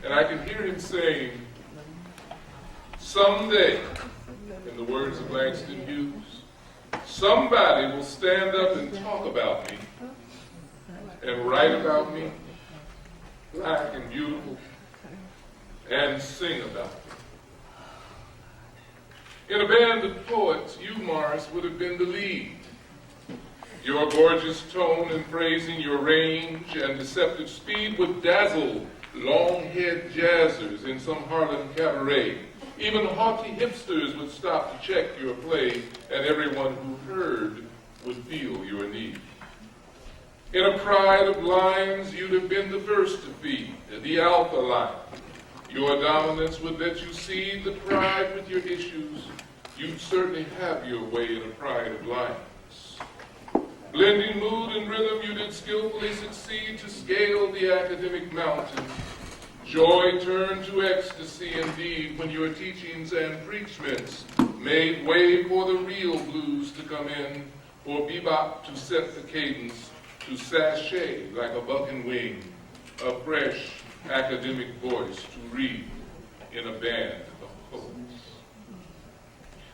And I can hear him saying, someday, in the words of Langston Hughes, somebody will stand up and talk about me and write about me, black and beautiful, and sing about me. In a band of poets, you, Morris, would have been the lead. Your gorgeous tone in praising your range and deceptive speed would dazzle long-haired jazzers in some Harlem cabaret. Even haughty hipsters would stop to check your play, and everyone who heard would feel your need. In a pride of lines, you'd have been the first to feed, the alpha line. Your dominance would let you seed the pride with your issues. You'd certainly have your way in a pride of lines. Blending mood and rhythm, you did skillfully succeed to scale the academic mountain. Joy turned to ecstasy indeed when your teachings and preachments made way for the real blues to come in, for bebop to set the cadence, to sashay like a bucking wing, a fresh academic voice to read in a band of poets.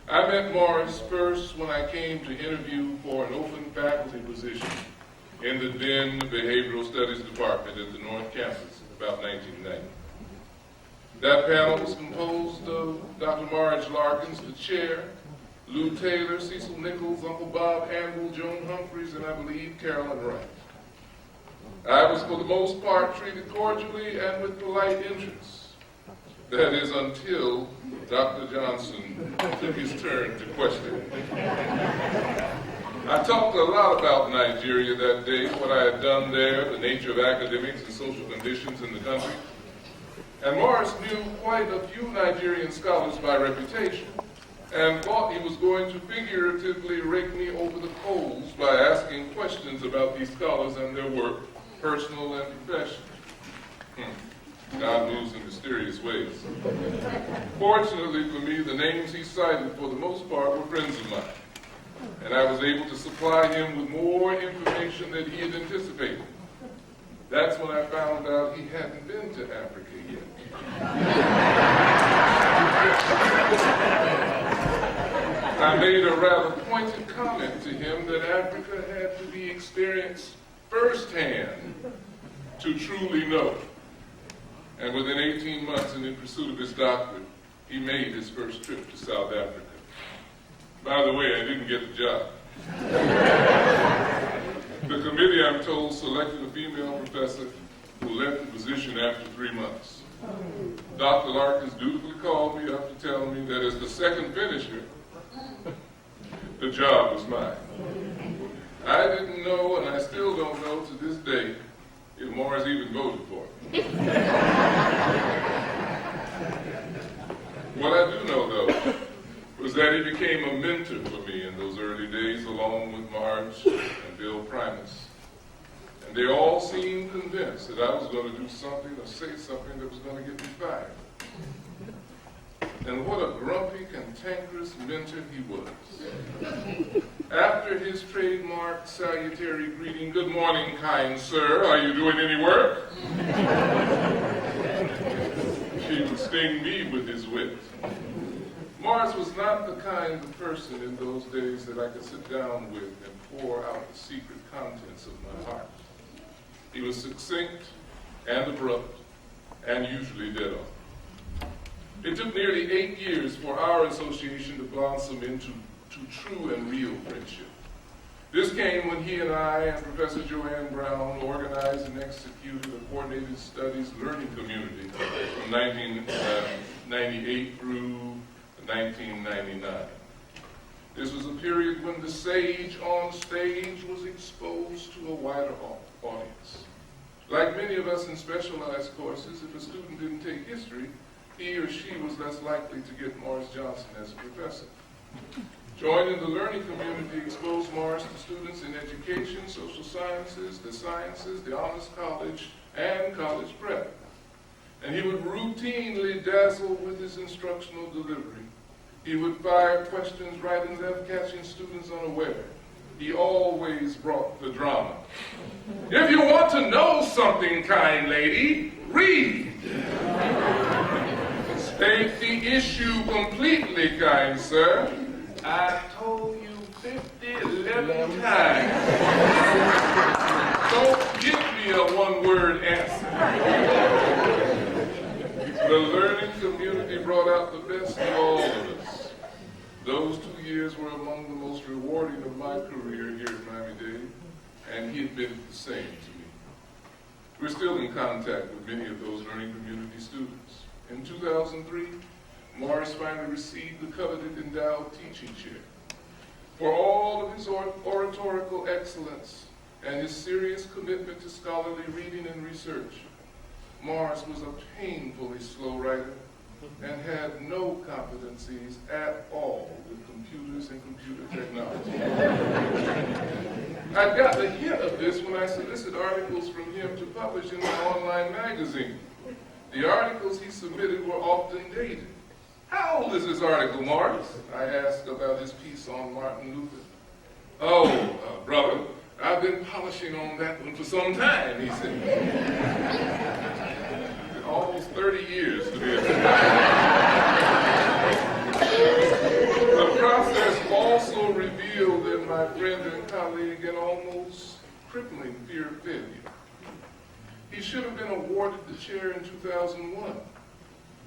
I met Morris first when I came to interview for an open faculty position in the then Behavioral Studies Department at the North Campus in about 1990. That panel was composed of Dr. Marge Larkins, the chair, Lou Taylor, Cecil Nichols, Uncle Bob Handel, Joan Humphreys, and I believe Carolyn Wright. I was for the most part treated cordially and with polite interest. That is until Dr. Johnson took his turn to question. I talked a lot about Nigeria that day, what I had done there, the nature of academics and social conditions in the country. And Morris knew quite a few Nigerian scholars by reputation and thought he was going to figuratively rake me over the coals by asking questions about these scholars and their work, personal and professional. God moves in mysterious ways. Fortunately for me, the names he cited for the most part were friends of mine, and I was able to supply him with more information than he had anticipated. That's when I found out he hadn't been to Africa yet. I made a rather pointed comment to him that Africa had to be experienced firsthand to truly know. And within 18 months and in pursuit of his doctorate, he made his first trip to South Africa. By the way, I didn't get the job. The committee, I'm told, selected a female professor who left the position after 3 months. Dr. Larkins dutifully called me up to tell me that as the second finisher, the job was mine. I didn't know, and I still don't know to this day, if Morris even voted for me. What I do know, though, was that he became a mentor for me in those early days, along with Marge and Bill Primus. And they all seemed convinced that I was going to do something or say something that was going to get me fired. And what a grumpy, cantankerous mentor he was. After his trademark salutary greeting, "Good morning, kind sir, are you doing any work?" he would sting me with his wit. Morris was not the kind of person in those days that I could sit down with and pour out the secret contents of my heart. He was succinct and abrupt and usually dead on. It took nearly 8 years for our association to blossom into true and real friendship. This came when he and I and Professor Joanne Brown organized and executed a coordinated studies learning community from 1998 through 1999. This was a period when the sage on stage was exposed to a wider audience. Like many of us in specialized courses, if a student didn't take history, he or she was less likely to get Morris Johnson as a professor. Joining the learning community exposed Morris to students in education, social sciences, the honors college, and college prep. And he would routinely dazzle with his instructional delivery. He would fire questions right and left, catching students unaware. He always brought the drama. "If you want to know something, kind lady, read." State the issue completely, kind sir. I told you 11 times. Don't give me a one-word answer. The learning community brought out the best in all of us. Those 2 years were among the most rewarding of my career here at Miami-Dade, and he had been the same to me. We're still in contact with many of those learning community students. In 2003, Morris finally received the coveted endowed teaching chair. For all of his oratorical excellence and his serious commitment to scholarly reading and research, Morris was a painfully slow writer and had no competencies at all with computers and computer technology. I got the hint of this when I solicited articles from him to publish in my online magazine. The articles he submitted were often dated. How old is this article, Morris? I asked about his piece on Martin Luther. Oh, brother, I've been polishing on that one for some time, he said. Almost 30 years to be exact. The process also revealed in my friend and colleague an almost crippling fear of failure. He should have been awarded the chair in 2001,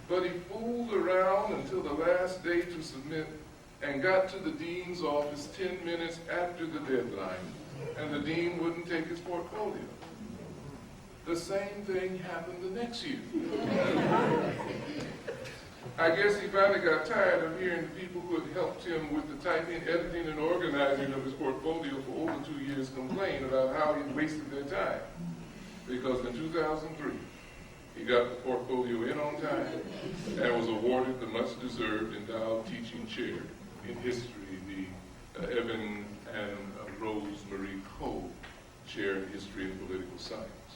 but he fooled around until the last day to submit and got to the dean's office 10 minutes after the deadline, and the dean wouldn't take his portfolio. The same thing happened the next year. I guess he finally got tired of hearing the people who had helped him with the typing, editing, and organizing of his portfolio for over 2 years complain about how he wasted their time. Because in 2003, he got the portfolio in on time and was awarded the much-deserved endowed teaching chair in history, the Evan and Rose Marie Cole Chair in History and Political Science.